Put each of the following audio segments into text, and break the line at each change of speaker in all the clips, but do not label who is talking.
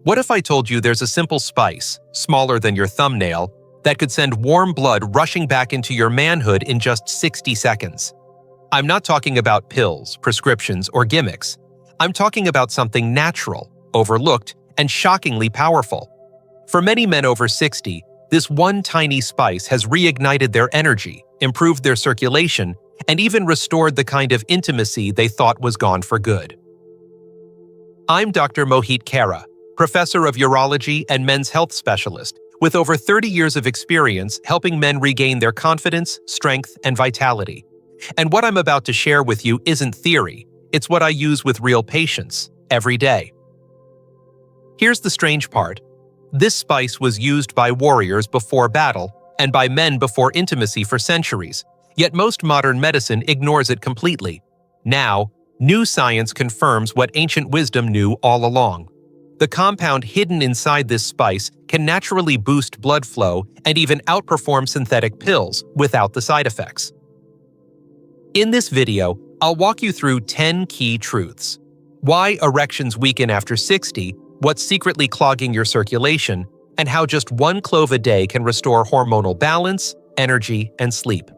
What if I told you there's a simple spice, smaller than your thumbnail, that could send warm blood rushing back into your manhood in just 60 seconds? I'm not talking about pills, prescriptions, or gimmicks. I'm talking about something natural, overlooked, and shockingly powerful. For many men over 60, this one tiny spice has reignited their energy, improved their circulation, and even restored the kind of intimacy they thought was gone for good. I'm Dr. Mohit Kara, professor of urology and men's health specialist, with over 30 years of experience helping men regain their confidence, strength, and vitality. And what I'm about to share with you isn't theory, it's what I use with real patients, every day. Here's the strange part. This spice was used by warriors before battle and by men before intimacy for centuries, yet most modern medicine ignores it completely. Now, new science confirms what ancient wisdom knew all along. The compound hidden inside this spice can naturally boost blood flow and even outperform synthetic pills without the side effects. In this video, I'll walk you through 10 key truths. Why erections weaken after 60, what's secretly clogging your circulation, and how just one clove a day can restore hormonal balance, energy, and sleep.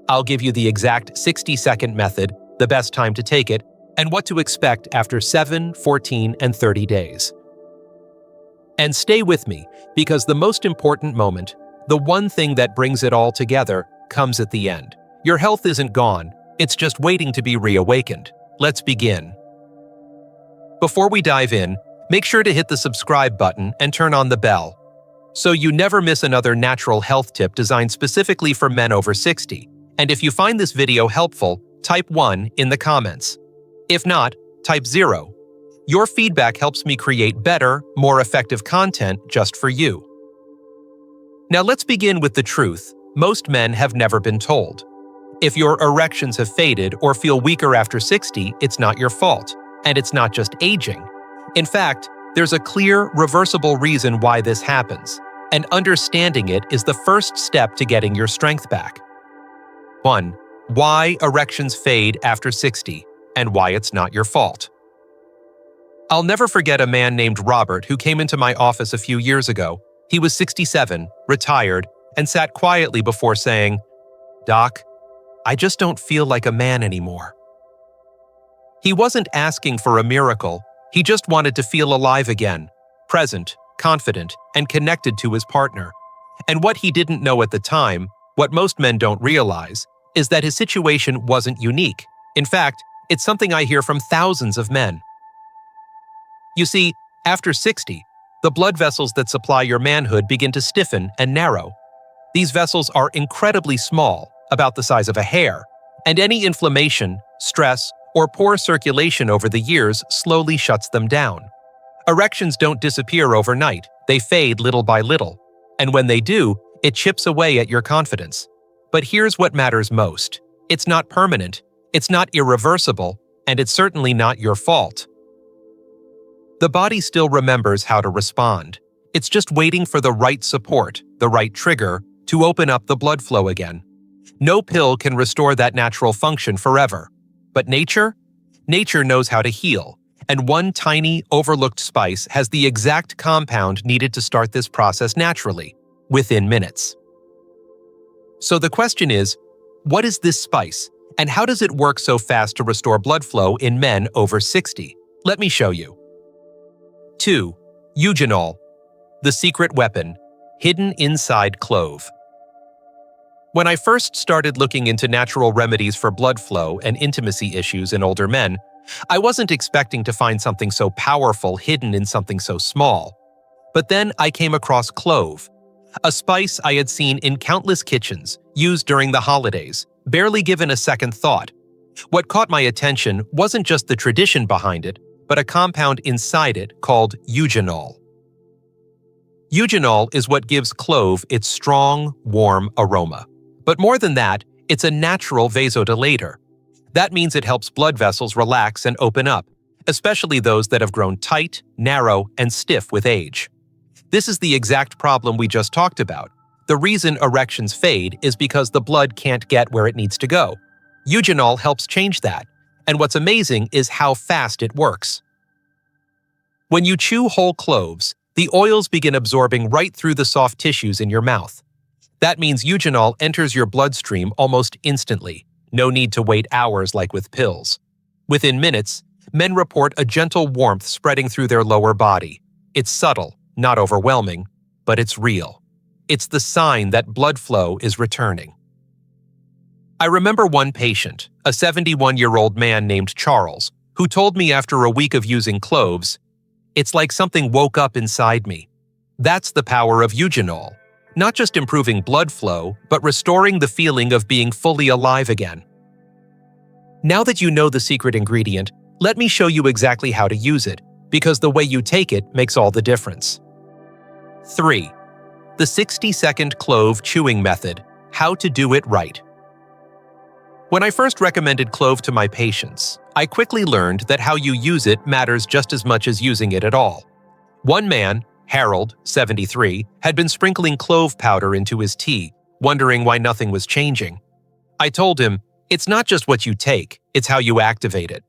I'll give you the exact 60-second method, the best time to take it, and what to expect after 7, 14, and 30 days. And stay with me, because the most important moment, the one thing that brings it all together, comes at the end. Your health isn't gone, it's just waiting to be reawakened. Let's begin. Before we dive in, make sure to hit the subscribe button and turn on the bell, so you never miss another natural health tip designed specifically for men over 60. And if you find this video helpful, type 1 in the comments. If not, type 0. Your feedback helps me create better, more effective content just for you. Now let's begin with the truth most men have never been told. If your erections have faded or feel weaker after 60, it's not your fault, and it's not just aging. In fact, there's a clear, reversible reason why this happens, and understanding it is the first step to getting your strength back. 1. Why erections fade after 60, and why it's not your fault. I'll never forget a man named Robert who came into my office a few years ago. He was 67, retired, and sat quietly before saying, "Doc, I just don't feel like a man anymore." He wasn't asking for a miracle. He just wanted to feel alive again, present, confident, and connected to his partner. And what he didn't know at the time, what most men don't realize, is that his situation wasn't unique. In fact, it's something I hear from thousands of men. You see, after 60, the blood vessels that supply your manhood begin to stiffen and narrow. These vessels are incredibly small, about the size of a hair, and any inflammation, stress, or poor circulation over the years slowly shuts them down. Erections don't disappear overnight, they fade little by little, and when they do, it chips away at your confidence. But here's what matters most. It's not permanent, it's not irreversible, and it's certainly not your fault. The body still remembers how to respond. It's just waiting for the right support, the right trigger, to open up the blood flow again. No pill can restore that natural function forever. But nature? Nature knows how to heal, and one tiny, overlooked spice has the exact compound needed to start this process naturally, within minutes. So the question is, what is this spice, and how does it work so fast to restore blood flow in men over 60? Let me show you. 2. Eugenol, the secret weapon, hidden inside clove. When I first started looking into natural remedies for blood flow and intimacy issues in older men, I wasn't expecting to find something so powerful hidden in something so small. But then I came across clove, a spice I had seen in countless kitchens, used during the holidays, barely given a second thought. What caught my attention wasn't just the tradition behind it, but a compound inside it called eugenol. Eugenol is what gives clove its strong, warm aroma. But more than that, it's a natural vasodilator. That means it helps blood vessels relax and open up, especially those that have grown tight, narrow, and stiff with age. This is the exact problem we just talked about. The reason erections fade is because the blood can't get where it needs to go. Eugenol helps change that, and what's amazing is how fast it works. When you chew whole cloves, the oils begin absorbing right through the soft tissues in your mouth. That means eugenol enters your bloodstream almost instantly. No need to wait hours like with pills. Within minutes, men report a gentle warmth spreading through their lower body. It's subtle, not overwhelming, but it's real. It's the sign that blood flow is returning. I remember one patient, a 71-year-old man named Charles, who told me after a week of using cloves, "It's like something woke up inside me." That's the power of eugenol. Not just improving blood flow, but restoring the feeling of being fully alive again. Now that you know the secret ingredient, let me show you exactly how to use it, because the way you take it makes all the difference. 3. The 60-second clove chewing method, how to do it right. When I first recommended clove to my patients, I quickly learned that how you use it matters just as much as using it at all. One man, Harold, 73, had been sprinkling clove powder into his tea, wondering why nothing was changing. I told him, "It's not just what you take, it's how you activate it."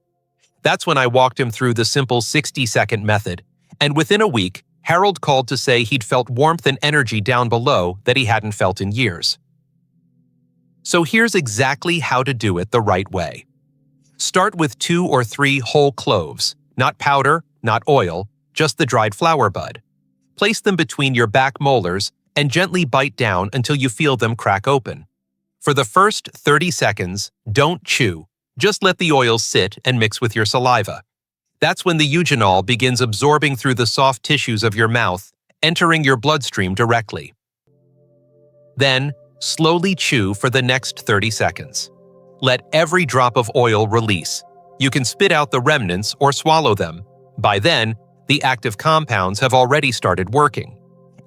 That's when I walked him through the simple 60-second method, and within a week, Harold called to say he'd felt warmth and energy down below that he hadn't felt in years. So here's exactly how to do it the right way. Start with 2 or 3 whole cloves, not powder, not oil, just the dried flower bud. Place them between your back molars and gently bite down until you feel them crack open. For the first 30 seconds, don't chew. Just let the oil sit and mix with your saliva. That's when the eugenol begins absorbing through the soft tissues of your mouth, entering your bloodstream directly. Then, slowly chew for the next 30 seconds. Let every drop of oil release. You can spit out the remnants or swallow them. By then, the active compounds have already started working.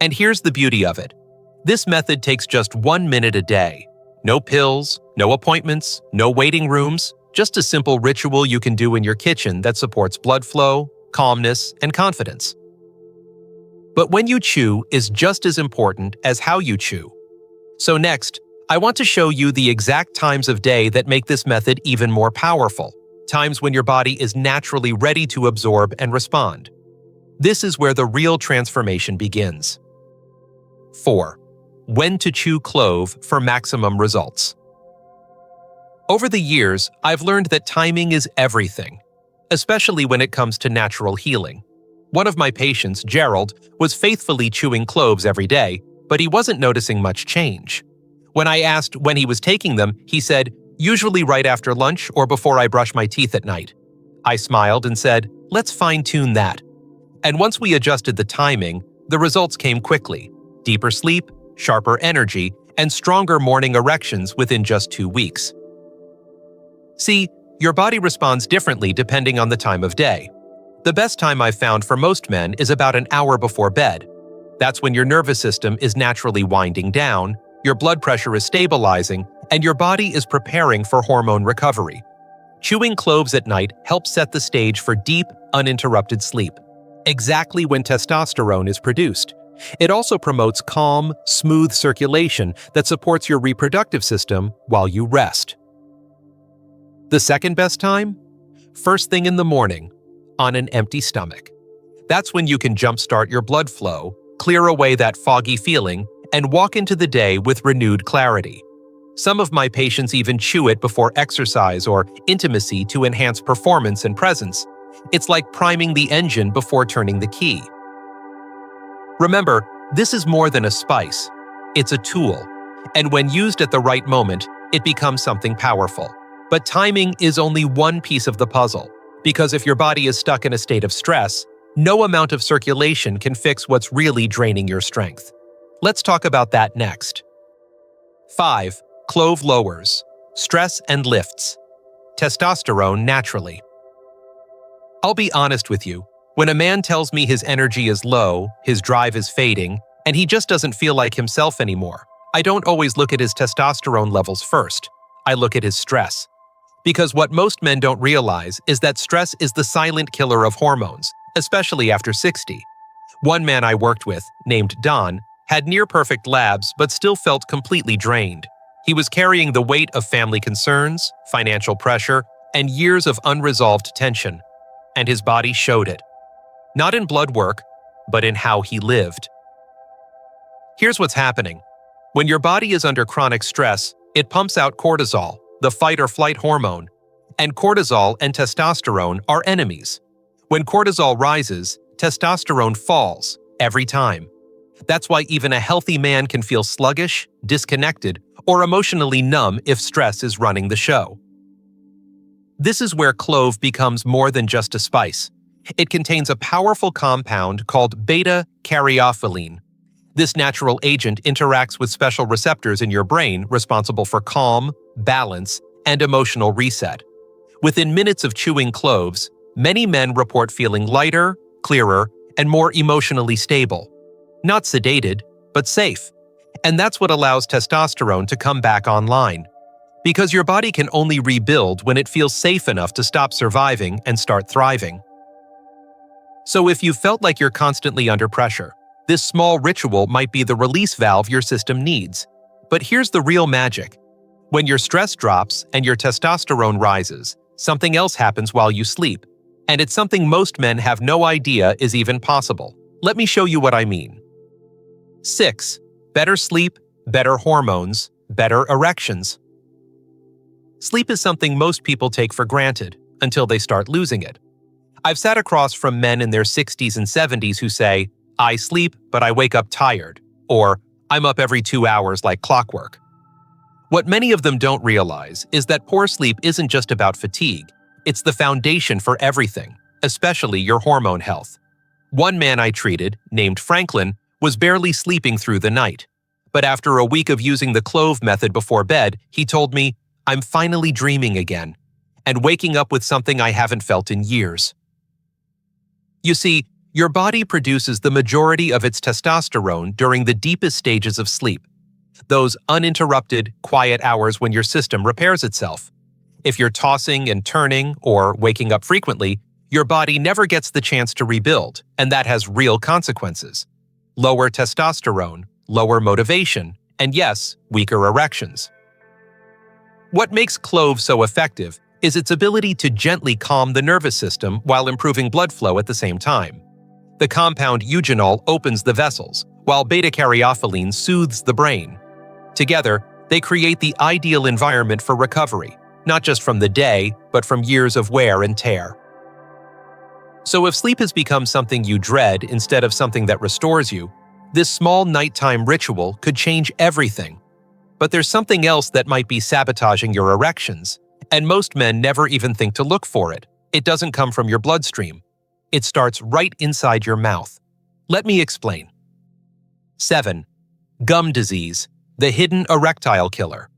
And here's the beauty of it. This method takes just 1 minute a day. No pills, no appointments, no waiting rooms, just a simple ritual you can do in your kitchen that supports blood flow, calmness, and confidence. But when you chew is just as important as how you chew. So next, I want to show you the exact times of day that make this method even more powerful, times when your body is naturally ready to absorb and respond. This is where the real transformation begins. 4. When to chew clove for maximum results. Over the years, I've learned that timing is everything, especially when it comes to natural healing. One of my patients, Gerald, was faithfully chewing cloves every day, but he wasn't noticing much change. When I asked when he was taking them, he said, "Usually right after lunch or before I brush my teeth at night." I smiled and said, "Let's fine-tune that." And once we adjusted the timing, the results came quickly. Deeper sleep, sharper energy, and stronger morning erections within just 2 weeks. See, your body responds differently depending on the time of day. The best time I've found for most men is about an hour before bed. That's when your nervous system is naturally winding down, your blood pressure is stabilizing, and your body is preparing for hormone recovery. Chewing cloves at night helps set the stage for deep, uninterrupted sleep, exactly when testosterone is produced. It also promotes calm, smooth circulation that supports your reproductive system while you rest. The second best time? First thing in the morning, on an empty stomach. That's when you can jumpstart your blood flow, clear away that foggy feeling, and walk into the day with renewed clarity. Some of my patients even chew it before exercise or intimacy to enhance performance and presence. It's like priming the engine before turning the key. Remember, this is more than a spice. It's a tool. And when used at the right moment, it becomes something powerful. But timing is only one piece of the puzzle, because if your body is stuck in a state of stress, no amount of circulation can fix what's really draining your strength. Let's talk about that next. 5. Clove lowers. Stress and lifts. Testosterone naturally. I'll be honest with you. When a man tells me his energy is low, his drive is fading, and he just doesn't feel like himself anymore, I don't always look at his testosterone levels first. I look at his stress. Because what most men don't realize is that stress is the silent killer of hormones, especially after 60. One man I worked with, named Don, had near-perfect labs but still felt completely drained. He was carrying the weight of family concerns, financial pressure, and years of unresolved tension. And his body showed it. not in blood work, but in how he lived. Here's what's happening. When your body is under chronic stress, it pumps out cortisol, the fight-or-flight hormone, and cortisol and testosterone are enemies. When cortisol rises, testosterone falls every time. That's why even a healthy man can feel sluggish, disconnected, or emotionally numb if stress is running the show. This is where Clove becomes more than just a spice. It contains a powerful compound called beta-caryophyllene. This natural agent interacts with special receptors in your brain responsible for calm, balance, and emotional reset. Within minutes of chewing cloves, many men report feeling lighter, clearer, and more emotionally stable. Not sedated, but safe. And that's what allows testosterone to come back online. Because your body can only rebuild when it feels safe enough to stop surviving and start thriving. So if you felt like you're constantly under pressure, this small ritual might be the release valve your system needs. But here's the real magic. When your stress drops and your testosterone rises, something else happens while you sleep. And it's something most men have no idea is even possible. Let me show you what I mean. 6. Better sleep, better hormones, better erections. Sleep is something most people take for granted until they start losing it. I've sat across from men in their 60s and 70s who say, "I sleep, but I wake up tired," or "I'm up every 2 hours like clockwork." What many of them don't realize is that poor sleep isn't just about fatigue. It's the foundation for everything, especially your hormone health. One man I treated, named Franklin, was barely sleeping through the night. But after a week of using the Clove method before bed, he told me, "I'm finally dreaming again, and waking up with something I haven't felt in years." You see, your body produces the majority of its testosterone during the deepest stages of sleep. Those uninterrupted, quiet hours when your system repairs itself. If you're tossing and turning or waking up frequently, your body never gets the chance to rebuild, and that has real consequences. Lower testosterone, lower motivation, and yes, weaker erections. What makes Clove so effective is its ability to gently calm the nervous system while improving blood flow at the same time. The compound Eugenol opens the vessels, while beta-caryophyllene soothes the brain. Together, they create the ideal environment for recovery, not just from the day, but from years of wear and tear. So if sleep has become something you dread instead of something that restores you, this small nighttime ritual could change everything. But there's something else that might be sabotaging your erections, and most men never even think to look for it. It doesn't come from your bloodstream. It starts right inside your mouth. Let me explain. 7. Gum disease, the hidden erectile killer.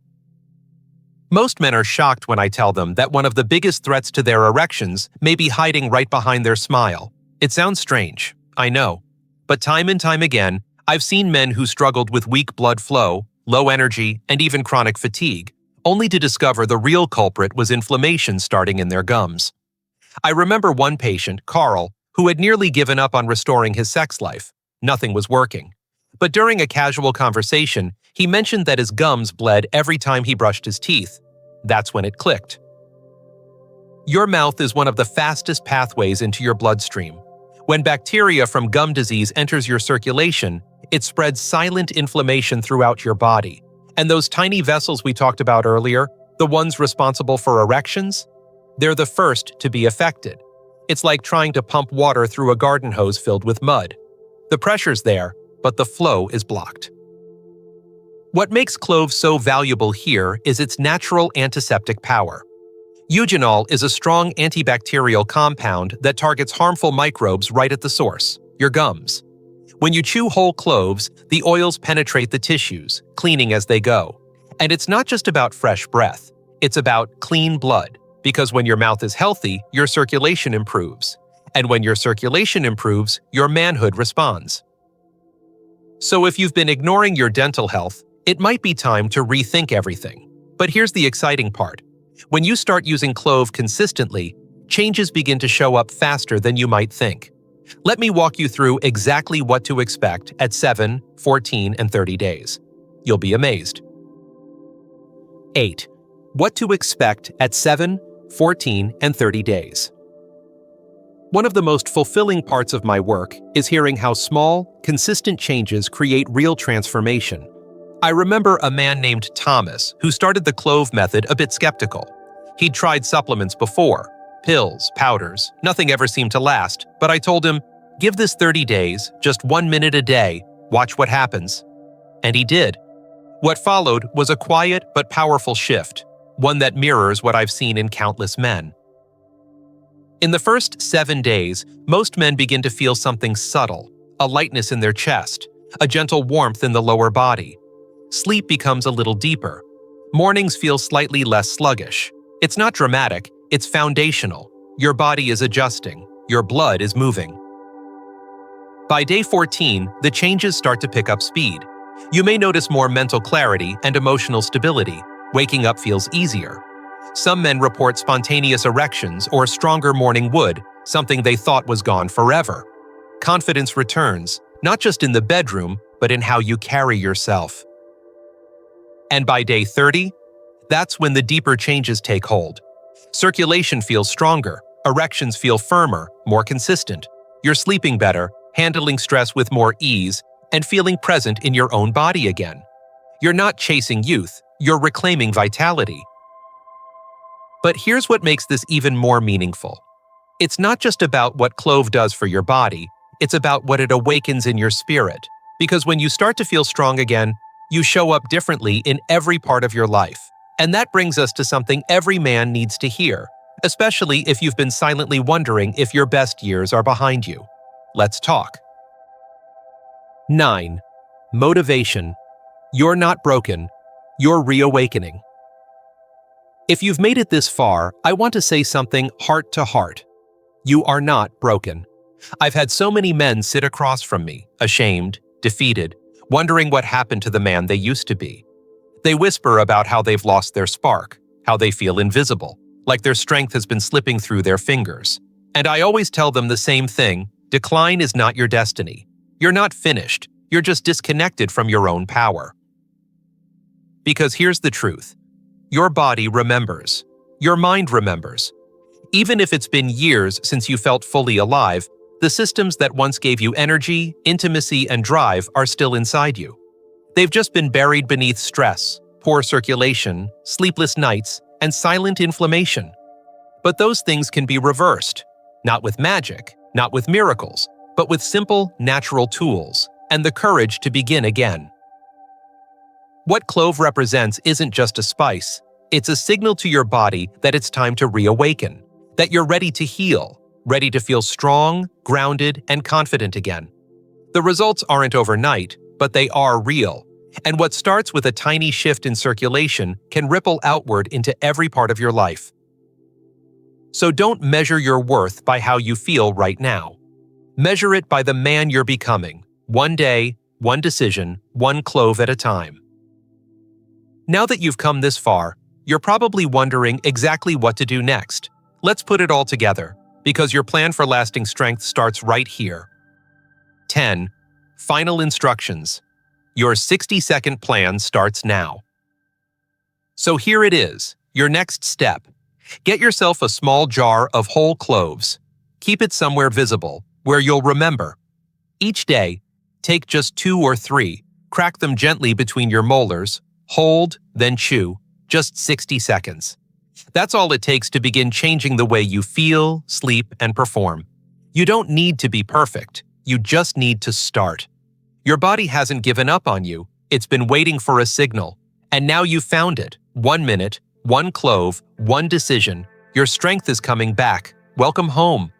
Most men are shocked when I tell them that one of the biggest threats to their erections may be hiding right behind their smile. It sounds strange, I know. But time and time again, I've seen men who struggled with weak blood flow, low energy, and even chronic fatigue, only to discover the real culprit was inflammation starting in their gums. I remember one patient, Carl, who had nearly given up on restoring his sex life. Nothing was working. But during a casual conversation, he mentioned that his gums bled every time he brushed his teeth. That's when it clicked. Your mouth is one of the fastest pathways into your bloodstream. When bacteria from gum disease enters your circulation, it spreads silent inflammation throughout your body. And those tiny vessels we talked about earlier, the ones responsible for erections, they're the first to be affected. It's like trying to pump water through a garden hose filled with mud. The pressure's there, but the flow is blocked. What makes Clove so valuable here is its natural antiseptic power. Eugenol is a strong antibacterial compound that targets harmful microbes right at the source, your gums. When you chew whole cloves, the oils penetrate the tissues, cleaning as they go. And it's not just about fresh breath, it's about clean blood, because when your mouth is healthy, your circulation improves. And when your circulation improves, your manhood responds. So if you've been ignoring your dental health, it might be time to rethink everything. But here's the exciting part. When you start using Clove consistently, changes begin to show up faster than you might think. Let me walk you through exactly what to expect at 7, 14, and 30 days. You'll be amazed. 8. What to expect at 7, 14, and 30 days. One of the most fulfilling parts of my work is hearing how small, consistent changes create real transformation. I remember a man named Thomas who started the Clove method a bit skeptical. He'd tried supplements before, pills, powders, nothing ever seemed to last, but I told him, give this 30 days, just 1 minute a day, watch what happens. And he did. What followed was a quiet but powerful shift, one that mirrors what I've seen in countless men. In the first 7 days, most men begin to feel something subtle, a lightness in their chest, a gentle warmth in the lower body. Sleep becomes a little deeper. Mornings feel slightly less sluggish. It's not dramatic, it's foundational. Your body is adjusting, your blood is moving. By day 14, the changes start to pick up speed. You may notice more mental clarity and emotional stability. Waking up feels easier. Some men report spontaneous erections or stronger morning wood, something they thought was gone forever. Confidence returns, not just in the bedroom, but in how you carry yourself. And by day 30, that's when the deeper changes take hold. Circulation feels stronger, erections feel firmer, more consistent. You're sleeping better, handling stress with more ease, and feeling present in your own body again. You're not chasing youth, you're reclaiming vitality. But here's what makes this even more meaningful. It's not just about what Clove does for your body, it's about what it awakens in your spirit. Because when you start to feel strong again, you show up differently in every part of your life. And that brings us to something every man needs to hear, especially if you've been silently wondering if your best years are behind you. Let's talk. 9. Motivation. You're not broken, you're reawakening. If you've made it this far, I want to say something heart to heart. You are not broken. I've had so many men sit across from me, ashamed, defeated, wondering what happened to the man they used to be. They whisper about how they've lost their spark, how they feel invisible, like their strength has been slipping through their fingers. And I always tell them the same thing: decline is not your destiny. You're not finished, you're just disconnected from your own power. Because here's the truth. Your body remembers. Your mind remembers. Even if it's been years since you felt fully alive, the systems that once gave you energy, intimacy, and drive are still inside you. They've just been buried beneath stress, poor circulation, sleepless nights, and silent inflammation. But those things can be reversed. Not with magic, not with miracles, but with simple, natural tools and the courage to begin again. What Clove represents isn't just a spice. It's a signal to your body that it's time to reawaken, that you're ready to heal, ready to feel strong, grounded, and confident again. The results aren't overnight, but they are real. And what starts with a tiny shift in circulation can ripple outward into every part of your life. So don't measure your worth by how you feel right now. Measure it by the man you're becoming, one day, one decision, one Clove at a time. Now that you've come this far, you're probably wondering exactly what to do next. Let's put it all together, because your plan for lasting strength starts right here. 10. Final instructions. Your 60-second plan starts now. So here it is, your next step. Get yourself a small jar of whole cloves. Keep it somewhere visible, where you'll remember. Each day, take just 2 or 3, crack them gently between your molars, hold, then chew, just 60 seconds. That's all it takes to begin changing the way you feel, sleep, and perform. You don't need to be perfect, you just need to start. Your body hasn't given up on you, it's been waiting for a signal. And now you've found it. 1 minute, 1 Clove, 1 decision. Your strength is coming back. Welcome home.